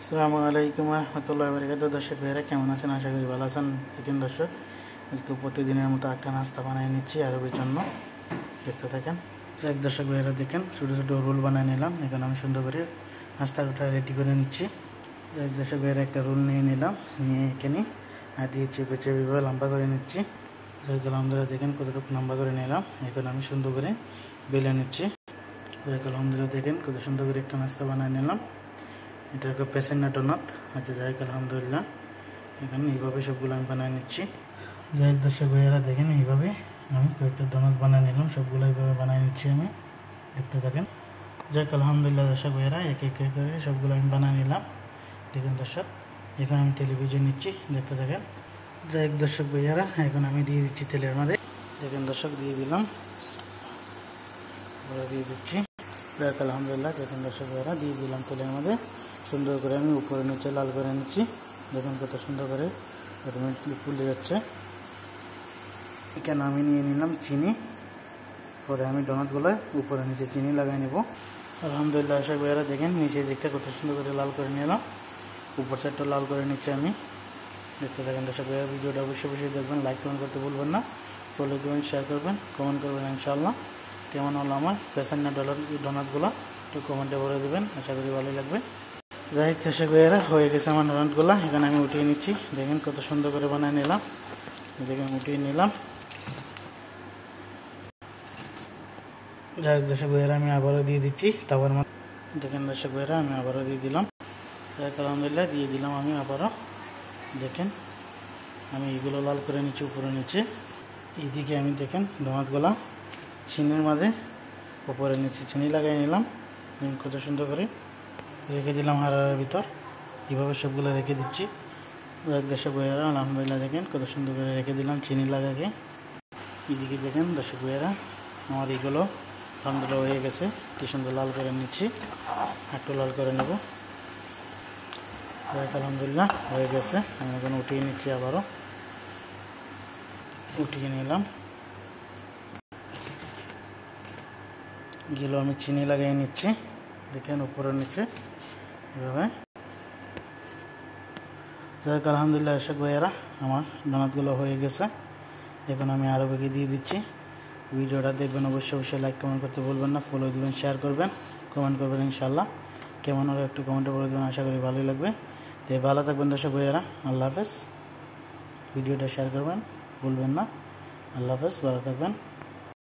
আসসালামু আলাইকুম রহমতুল্লাহি ওয়া বারাকাতুহু। দর্শক ভাইয়েরা কেমন আছেন? আশা করি ভালো আছেন। দেখেন দর্শক, আজকে প্রতিদিনের মতো একটা নাস্তা বানিয়ে নিচ্ছি আরবের জন্য, দেখতে থাকেন। এক দর্শক ভাইয়েরা দেখেন, ছোটো ছোটো রোল বানিয়ে নিলাম। এখন আমি সুন্দর করে নাস্তাটা রেডি করে নিচ্ছি। এক দর্শক ভাইয়েরা একটা রোল নিয়ে নিলাম, নিয়ে এখানে দিয়ে চেপে চেপে লম্বা করে নিচ্ছি। আলহামদুলিল্লাহ দেখেন কতটুকু লম্বা করে নিলাম। এখন আমি সুন্দর করে বেলে নিচ্ছি। আলহামদুলিল্লাহ দেখেন কত সুন্দর করে একটা নাস্তা বানিয়ে নিলাম। এটা একটা পেসেন্ট ডোনাট। আচ্ছা যাই হোক, আলহামদুলিল্লাহ এখানে এইভাবে সবগুলো আমি বানিয়ে নিচ্ছি। যাই হোক দর্শক ভাইয়েরা দেখেন, এইভাবে আমি কয়েকটা ডোনাট বানিয়ে নিলাম। সবগুলো এইভাবে বানিয়ে নিচ্ছি আমি, দেখতে থাকেন। যাই হোক আলহামদুলিল্লাহ দর্শক ভাইয়েরা এক এক করে সবগুলো আমি বানিয়ে নিলাম। দেখেন দর্শক, এখন আমি টেলিভিশন নিচ্ছি, দেখতে থাকেন। যাই হোক দর্শক ভাইয়েরা, এখন আমি দিয়ে দিচ্ছি তেলের মধ্যে। দেখেন দর্শক, দিয়ে দিলাম, দিয়ে দিচ্ছি। যাক আলহামদুলিল্লাহ দেখুন দর্শক ভাইয়েরা, দিয়ে দিলাম তেলের মধ্যে। সুন্দর করে আমি উপরে নিচে লাল করে নিচ্ছি। দেখুন কত সুন্দর করে অটোমেটিকলি ফুলে যাচ্ছে। এখানে আমি নিয়ে নিলাম চিনি। পরে আমি ডোনাটগুলো উপরে নিচে চিনি লাগাই নেব। আলহামদুলিল্লাহ দর্শক ভাইয়েরা দেখেন, নিচের দিকটা কত সুন্দর করে লাল করে নিলাম, উপর সাইডটা লাল করে নিচ্ছি আমি, দেখতে থাকেন দর্শক ভাইয়েরা। ভিডিওটা অবশ্যই দেখবেন, লাইক কমেন্ট করতে ভুলবেন না, ফলো দেবেন, শেয়ার করবেন, কমেন্ট করবেন। ইনশাআল্লাহ কেমন হলো আমার পেছান্না ডোনাটগুলো একটু কমেন্টে বলে দেবেন, আশা করি ভালোই লাগবে। যাই হোক দর্শক ভাইয়েরা, হয়ে গেছে আমার ডোনাটগুলো। এখানে আমি উঠিয়ে নিচ্ছি। দেখেন কত সুন্দর করে বানিয়ে নিলাম। দেখেন উঠিয়ে নিলাম। যাই হোক দর্শক ভাইয়েরা, আমি আবারও দিয়ে দিচ্ছি তাওয়ার মধ্যে। দেখেন দর্শক ভাইয়েরা, আমি আবারও দিয়ে দিলাম। যাই হোক আলহামদুলিল্লাহ দিয়ে দিলাম আমি আবারও। দেখেন আমি এগুলো লাল করে নিচ্ছি উপরে নিচে। এইদিকে আমি দেখেন ডোনাটগুলো চিনির মাঝে উপরে নিচে চিনি লাগাই নিলাম। কত সুন্দর করে রেখে দিলাম হাড়ার ভিতর। এইভাবে সবগুলো রেখে দিচ্ছি। দর্শক ভাইয়েরা আলহামদুলিল্লাহ দেখেন কত সুন্দর করে রেখে দিলাম চিনি লাগাকে। এদিকে দেখেন দর্শক ভাইয়েরা, আমার এগুলো আলহামদুলিল্লাহ হয়ে গেছে। কি সুন্দর লাল করে নিচ্ছি, একটু লাল করে নেব। আলহামদুলিল্লাহ হয়ে গেছে। আমি এখন উঠিয়ে নিচ্ছি, আবারও উঠিয়ে নিলাম। এগুলো আমি চিনি লাগিয়ে নিচ্ছি, দেখেন উপরে নিচে এভাবে। যাই হোক আলহামদুলিল্লাহ দর্শক ভাইয়েরা, আমার ডোনাটগুলো হয়ে গেছে। এখন আমি আরও বেগে দিয়ে দিচ্ছি। ভিডিওটা দেখবেন, অবশ্যই লাইক কমেন্ট করতে ভুলবেন না, ফলো দেবেন, শেয়ার করবেন, কমেন্ট করবেন। ইনশাআল্লাহ কেমন হলো একটু কমেন্টে বলে দেবেন, আশা করি ভালোই লাগবে। তো ভালো থাকবেন দর্শক ভাইয়েরা, আল্লাহ হাফেজ। ভিডিওটা শেয়ার করবেন ভুলবেন না। আল্লাহ হাফেজ, ভালো থাকবেন।